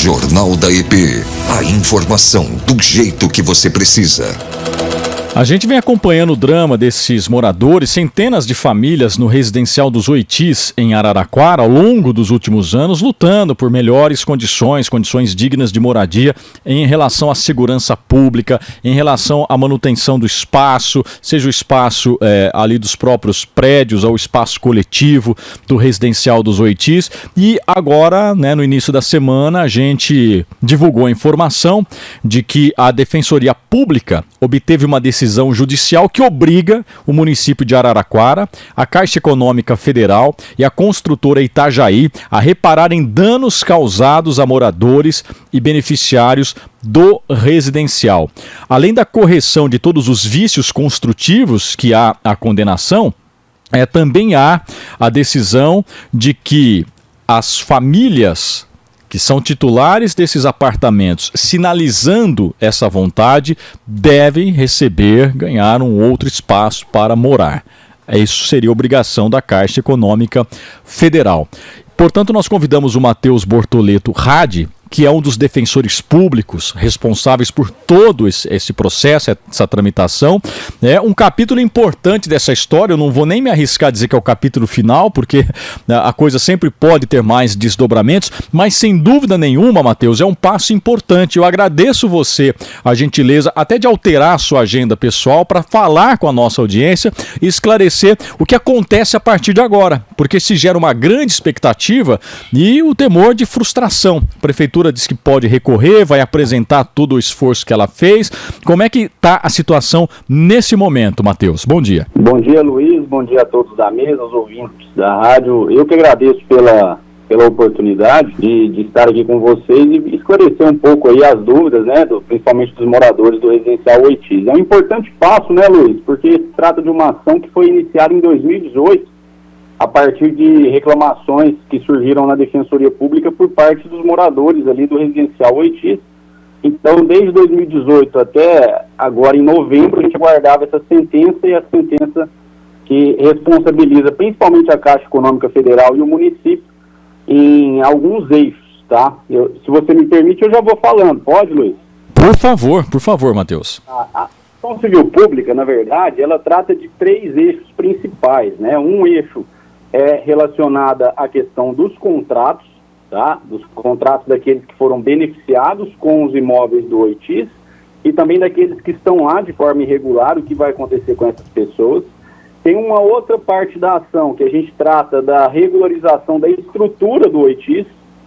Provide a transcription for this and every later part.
Jornal da EP. A informação do jeito que você precisa. A gente vem acompanhando o drama desses moradores, centenas de famílias no residencial dos Oitis, em Araraquara, ao longo dos últimos anos, lutando por melhores condições dignas de moradia em relação à segurança pública, em relação à manutenção do espaço, seja o espaço ali dos próprios prédios ou o espaço coletivo do residencial dos Oitis. E agora, no início da semana, a gente divulgou a informação de que a Defensoria Pública obteve uma decisão judicial que obriga o município de Araraquara, a Caixa Econômica Federal e a construtora Itajaí a repararem danos causados a moradores e beneficiários do residencial. Além da correção de todos os vícios construtivos que há a condenação, também há a decisão de que as famílias que são titulares desses apartamentos, sinalizando essa vontade, devem ganhar um outro espaço para morar. Isso seria obrigação da Caixa Econômica Federal. Portanto, nós convidamos o Matheus Bortoleto Radi, que é um dos defensores públicos responsáveis por todo esse processo, essa tramitação. É um capítulo importante dessa história. Eu não vou nem me arriscar a dizer que é o capítulo final, porque a coisa sempre pode ter mais desdobramentos, mas sem dúvida nenhuma, Matheus, é um passo importante. Eu agradeço você a gentileza até de alterar a sua agenda pessoal para falar com a nossa audiência e esclarecer o que acontece a partir de agora, porque se gera uma grande expectativa e o temor de frustração. A Prefeitura diz que pode recorrer, vai apresentar todo o esforço que ela fez. Como é que está a situação nesse momento, Matheus? Bom dia. Bom dia, Luiz. Bom dia a todos da mesa, os ouvintes da rádio. Eu que agradeço pela oportunidade de estar aqui com vocês e esclarecer um pouco aí as dúvidas, principalmente dos moradores do residencial Oitis. É um importante passo, Luiz? Porque se trata de uma ação que foi iniciada em 2018, a partir de reclamações que surgiram na Defensoria Pública por parte dos moradores ali do residencial Oitis. Então, desde 2018 até agora, em novembro, a gente aguardava essa sentença, e a sentença que responsabiliza principalmente a Caixa Econômica Federal e o município em alguns eixos, tá? Se você me permite, eu já vou falando. Pode, Luiz? Por favor, Matheus. A ação civil pública, na verdade, ela trata de 3 eixos principais, Um eixo é relacionada à questão dos contratos, tá? Dos contratos daqueles que foram beneficiados com os imóveis do Oitis e também daqueles que estão lá de forma irregular, o que vai acontecer com essas pessoas. Tem uma outra parte da ação que a gente trata da regularização da estrutura do Oitis,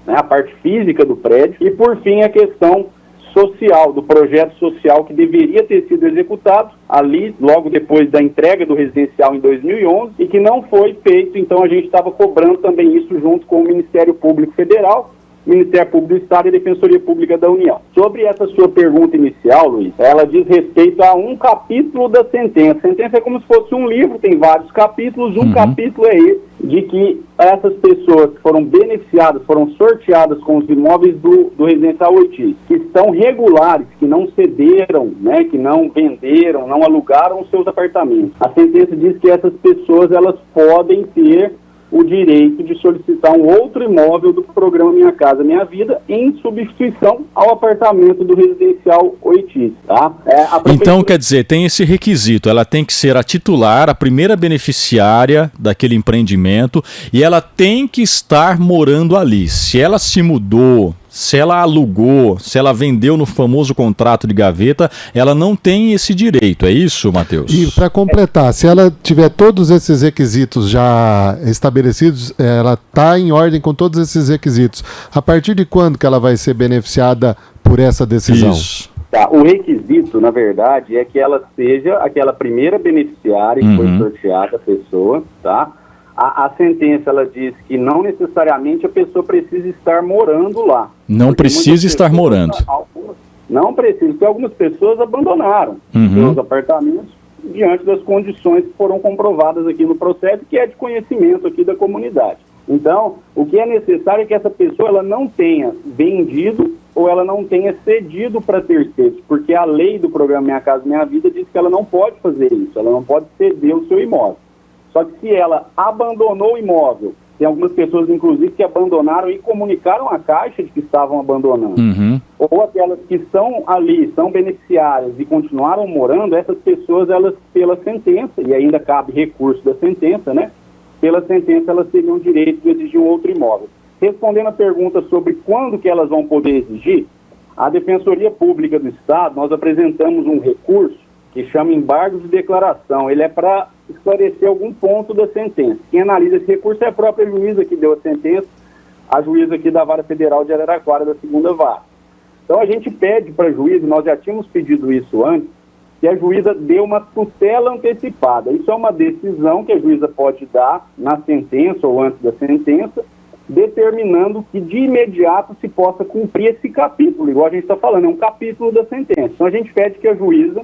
a parte física do prédio, e por fim a questão social, do projeto social que deveria ter sido executado ali, logo depois da entrega do residencial em 2011, e que não foi feito. Então a gente estava cobrando também isso junto com o Ministério Público Federal, Ministério Público do Estado e Defensoria Pública da União. Sobre essa sua pergunta inicial, Luiz, ela diz respeito a um capítulo da sentença. A sentença é como se fosse um livro, tem vários capítulos. Um capítulo é esse, de que essas pessoas que foram beneficiadas, foram sorteadas com os imóveis do residencial Oitis, que estão regulares, que não cederam, que não venderam, não alugaram os seus apartamentos. A sentença diz que essas pessoas, elas podem ter o direito de solicitar um outro imóvel do programa Minha Casa Minha Vida em substituição ao apartamento do residencial Oitis, tá? Então, quer dizer, tem esse requisito, ela tem que ser a titular, a primeira beneficiária daquele empreendimento, e ela tem que estar morando ali. Se ela se mudou, se ela alugou, se ela vendeu no famoso contrato de gaveta, ela não tem esse direito, é isso, Matheus? E para completar, se ela tiver todos esses requisitos já estabelecidos, ela está em ordem com todos esses requisitos. A partir de quando que ela vai ser beneficiada por essa decisão? Isso. Tá, o requisito, na verdade, é que ela seja aquela primeira beneficiária que foi sorteada, a pessoa, tá? A sentença, ela diz que não necessariamente a pessoa precisa estar morando lá. Não precisa estar morando. Não precisa, porque algumas pessoas abandonaram seus apartamentos diante das condições que foram comprovadas aqui no processo, que é de conhecimento aqui da comunidade. Então, o que é necessário é que essa pessoa ela não tenha vendido ou ela não tenha cedido para terceiros, porque a lei do programa Minha Casa Minha Vida diz que ela não pode fazer isso, ela não pode ceder o seu imóvel. Só que se ela abandonou o imóvel tem algumas pessoas, inclusive, que abandonaram e comunicaram à Caixa de que estavam abandonando. Uhum. Ou aquelas que estão ali, são beneficiárias e continuaram morando, essas pessoas, elas, pela sentença, e ainda cabe recurso da sentença, né? Pela sentença, elas teriam o direito de exigir um outro imóvel. Respondendo a pergunta sobre quando que elas vão poder exigir, a Defensoria Pública do Estado, nós apresentamos um recurso que chama embargo de declaração. Ele é para esclarecer algum ponto da sentença. Quem analisa esse recurso é a própria juíza que deu a sentença, a juíza aqui da Vara Federal de Araraquara, da 2ª Vara. Então a gente pede para a juíza, nós já tínhamos pedido isso antes, que a juíza dê uma tutela antecipada. Isso é uma decisão que a juíza pode dar na sentença ou antes da sentença, determinando que de imediato se possa cumprir esse capítulo, igual a gente está falando, é um capítulo da sentença. Então a gente pede que a juíza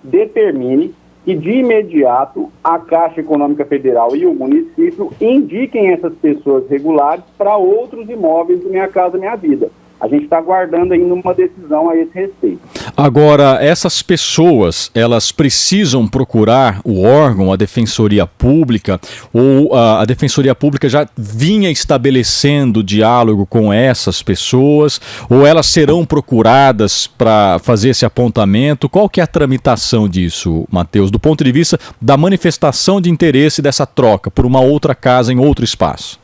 determine que de imediato a Caixa Econômica Federal e o município indiquem essas pessoas regulares para outros imóveis do Minha Casa Minha Vida. A gente está aguardando ainda uma decisão a esse respeito. Agora, essas pessoas, elas precisam procurar o órgão, a Defensoria Pública, ou a Defensoria Pública já vinha estabelecendo diálogo com essas pessoas, ou elas serão procuradas para fazer esse apontamento? Qual que é a tramitação disso, Matheus, do ponto de vista da manifestação de interesse dessa troca por uma outra casa em outro espaço?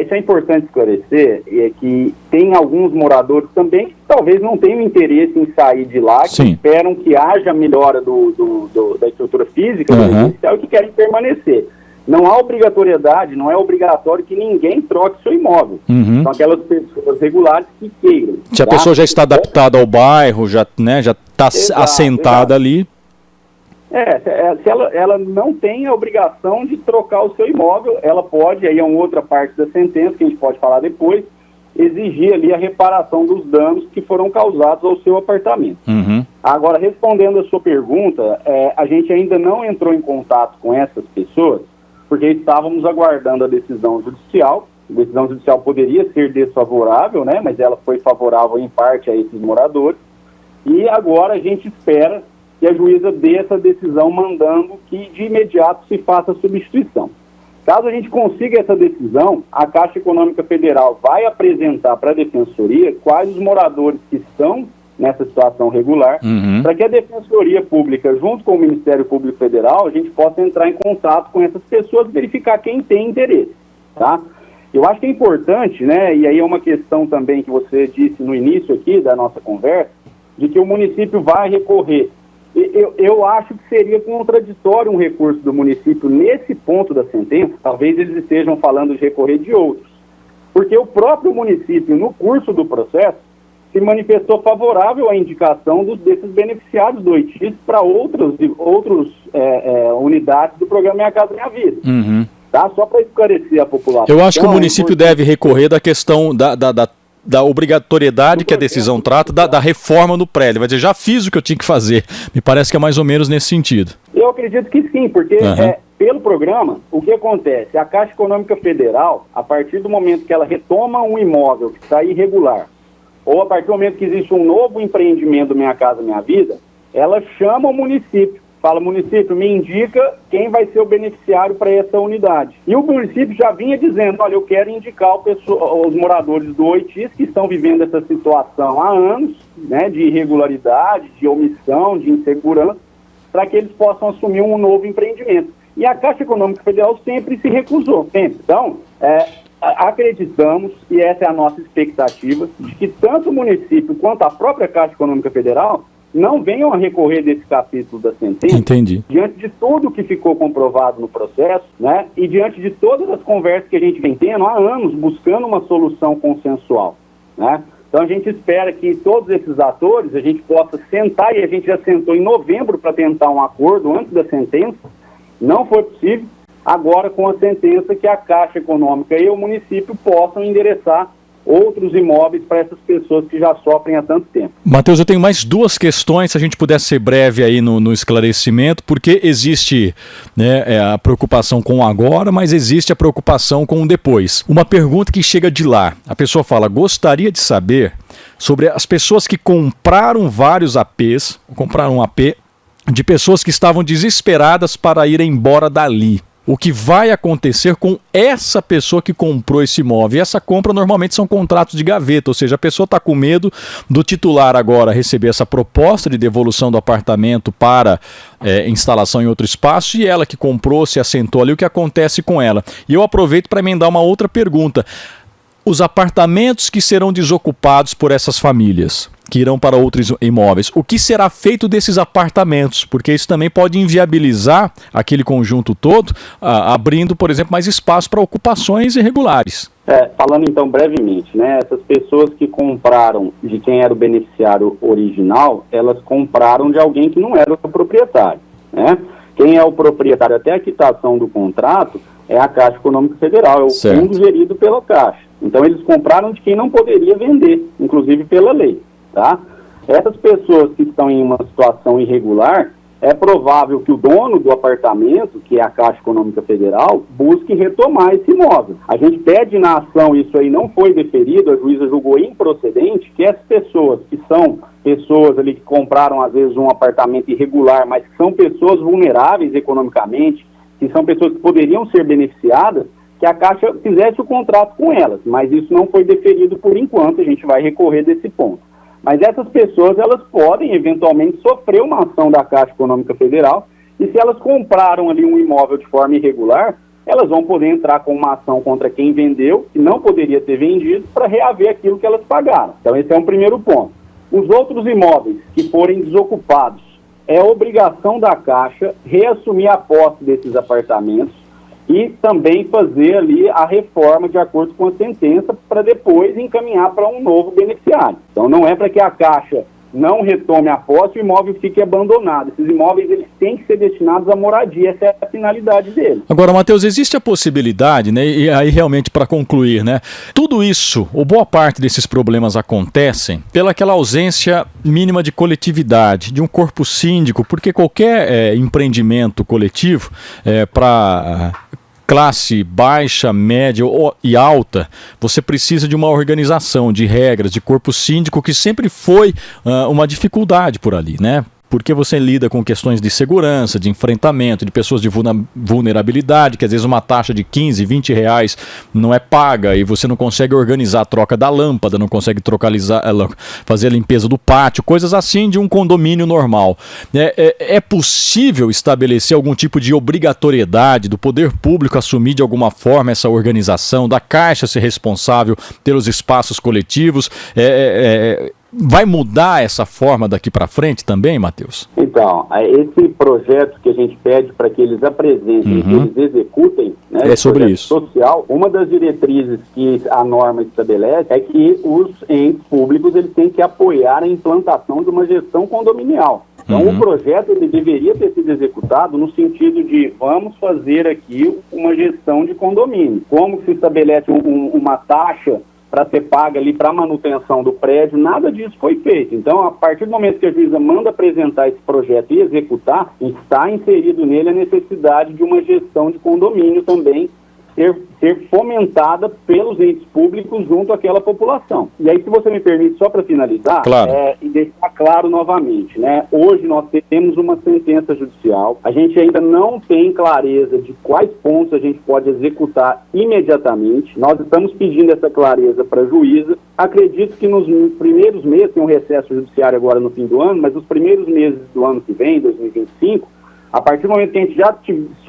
Isso é importante esclarecer, é que tem alguns moradores também que talvez não tenham interesse em sair de lá, que esperam que haja melhora da estrutura física do residencial e que querem permanecer. Não há obrigatoriedade, não é obrigatório que ninguém troque seu imóvel. São aquelas pessoas regulares que queiram. Se a pessoa já está adaptada ao bairro, já está assentada ali... Se ela não tem a obrigação de trocar o seu imóvel, ela pode, aí é uma outra parte da sentença que a gente pode falar depois, exigir ali a reparação dos danos que foram causados ao seu apartamento. Agora, respondendo a sua pergunta, a gente ainda não entrou em contato com essas pessoas, porque estávamos aguardando a decisão judicial. A decisão judicial poderia ser desfavorável, né, mas ela foi favorável em parte a esses moradores, e agora a gente espera que a juíza dê essa decisão mandando que de imediato se faça a substituição. Caso a gente consiga essa decisão, a Caixa Econômica Federal vai apresentar para a Defensoria quais os moradores que estão nessa situação regular, para que a Defensoria Pública, junto com o Ministério Público Federal, a gente possa entrar em contato com essas pessoas e verificar quem tem interesse, tá? Eu acho que é importante, né, e aí é uma questão também que você disse no início aqui da nossa conversa, de que o município vai recorrer. Eu acho que seria contraditório um recurso do município nesse ponto da sentença, talvez eles estejam falando de recorrer de outros, porque o próprio município, no curso do processo, se manifestou favorável à indicação desses beneficiários do OITIS para outras unidades do programa Minha Casa Minha Vida. Tá? Só para esclarecer a população. Eu acho que o município deve recorrer da questão da obrigatoriedade que a decisão trata, da reforma no prédio. Vai dizer, já fiz o que eu tinha que fazer. Me parece que é mais ou menos nesse sentido. Eu acredito que sim, porque pelo programa, o que acontece? A Caixa Econômica Federal, a partir do momento que ela retoma um imóvel que está irregular, ou a partir do momento que existe um novo empreendimento do Minha Casa Minha Vida, ela chama o município. Fala, município, me indica quem vai ser o beneficiário para essa unidade. E o município já vinha dizendo, olha, eu quero indicar os moradores do OITIS que estão vivendo essa situação há anos, né, de irregularidade, de omissão, de insegurança, para que eles possam assumir um novo empreendimento. E a Caixa Econômica Federal sempre se recusou, sempre. Então, acreditamos, e essa é a nossa expectativa, de que tanto o município quanto a própria Caixa Econômica Federal não venham a recorrer desse capítulo da sentença. Entendi. Diante de tudo que ficou comprovado no processo, né, e diante de todas as conversas que a gente vem tendo há anos, buscando uma solução consensual, né? Então a gente espera que todos esses atores, a gente possa sentar, e a gente já sentou em novembro para tentar um acordo antes da sentença, não foi possível. Agora, com a sentença, que a Caixa Econômica e o município possam endereçar outros imóveis para essas pessoas que já sofrem há tanto tempo. Matheus, eu tenho mais duas questões, se a gente pudesse ser breve aí no esclarecimento, porque existe, né, a preocupação com o agora, mas existe a preocupação com o depois. Uma pergunta que chega de lá, a pessoa fala, gostaria de saber sobre as pessoas que compraram vários APs, compraram um AP, de pessoas que estavam desesperadas para ir embora dali. o que vai acontecer com essa pessoa que comprou esse imóvel. E essa compra normalmente são contratos de gaveta, ou seja, a pessoa está com medo do titular agora receber essa proposta de devolução do apartamento para instalação em outro espaço, e ela que comprou, se assentou ali, o que acontece com ela? E eu aproveito para emendar uma outra pergunta. Os apartamentos que serão desocupados por essas famílias, que irão para outros imóveis, o que será feito desses apartamentos? Porque isso também pode inviabilizar aquele conjunto todo, abrindo, por exemplo, mais espaço para ocupações irregulares. Falando então brevemente, né, essas pessoas que compraram de quem era o beneficiário original, elas compraram de alguém que não era o proprietário, né? Quem é o proprietário até a quitação do contrato é a Caixa Econômica Federal, é o fundo gerido pela Caixa. Então eles compraram de quem não poderia vender, inclusive pela lei, tá? Essas pessoas que estão em uma situação irregular, é provável que o dono do apartamento, que é a Caixa Econômica Federal, busque retomar esse imóvel. A gente pede na ação, isso aí não foi deferido, a juíza julgou improcedente, que essas pessoas que são pessoas ali que compraram às vezes um apartamento irregular, mas que são pessoas vulneráveis economicamente, que são pessoas que poderiam ser beneficiadas, que a Caixa fizesse o contrato com elas, mas isso não foi deferido por enquanto, a gente vai recorrer desse ponto. Mas essas pessoas, elas podem eventualmente sofrer uma ação da Caixa Econômica Federal, e se elas compraram ali um imóvel de forma irregular, elas vão poder entrar com uma ação contra quem vendeu, que não poderia ter vendido, para reaver aquilo que elas pagaram. Então esse é um primeiro ponto. Os outros imóveis que forem desocupados, é obrigação da Caixa reassumir a posse desses apartamentos e também fazer ali a reforma de acordo com a sentença para depois encaminhar para um novo beneficiário. Então não é para que a Caixa não retome a posse e o imóvel fique abandonado. Esses imóveis eles têm que ser destinados à moradia, essa é a finalidade deles. Agora, Matheus, existe a possibilidade, né, e aí realmente para concluir, né, tudo isso, ou boa parte desses problemas acontecem pela aquela ausência mínima de coletividade, de um corpo síndico, porque qualquer empreendimento coletivo para classe baixa, média e alta, você precisa de uma organização, de regras, de corpo síndico, que sempre foi uma dificuldade por ali, né? Porque você lida com questões de segurança, de enfrentamento, de pessoas de vulnerabilidade, que às vezes uma taxa de 15, 20 reais não é paga e você não consegue organizar a troca da lâmpada, não consegue fazer a limpeza do pátio, coisas assim de um condomínio normal. É possível estabelecer algum tipo de obrigatoriedade do poder público assumir de alguma forma essa organização, da Caixa ser responsável pelos espaços coletivos? Vai mudar essa forma daqui para frente também, Matheus? Então, esse projeto que a gente pede para que eles apresentem, que eles executem, né, é sobre isso. Social, uma das diretrizes que a norma estabelece é que os entes públicos eles têm que apoiar a implantação de uma gestão condominial. Então, o projeto ele deveria ter sido executado no sentido de vamos fazer aqui uma gestão de condomínio. Como se estabelece uma taxa para ser paga ali para manutenção do prédio, nada disso foi feito. Então, a partir do momento que a juíza manda apresentar esse projeto e executar, está inserido nele a necessidade de uma gestão de condomínio também ser fomentada pelos entes públicos junto àquela população. E aí, se você me permite, só para finalizar, claro. E deixar claro novamente, né? Hoje nós temos uma sentença judicial, a gente ainda não tem clareza de quais pontos a gente pode executar imediatamente, nós estamos pedindo essa clareza para a juíza. Acredito que nos primeiros meses, tem um recesso judiciário agora no fim do ano, mas nos primeiros meses do ano que vem, 2025, a partir do momento que a gente já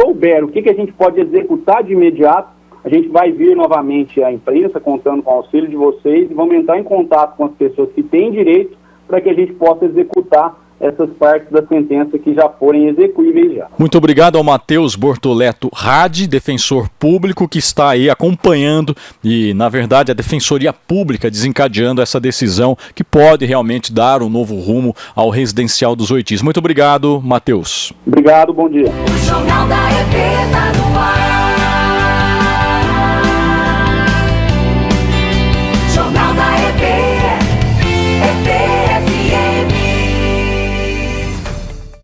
souber o que a gente pode executar de imediato, a gente vai vir novamente à imprensa, contando com o auxílio de vocês, e vamos entrar em contato com as pessoas que têm direito para que a gente possa executar essas partes da sentença que já forem execuíveis já. Muito obrigado ao Matheus Bortoleto Radi, defensor público, que está aí acompanhando e, na verdade, a Defensoria Pública desencadeando essa decisão que pode realmente dar um novo rumo ao residencial dos Oitis. Muito obrigado, Matheus. Obrigado, bom dia. O Jornal da EP tá no ar.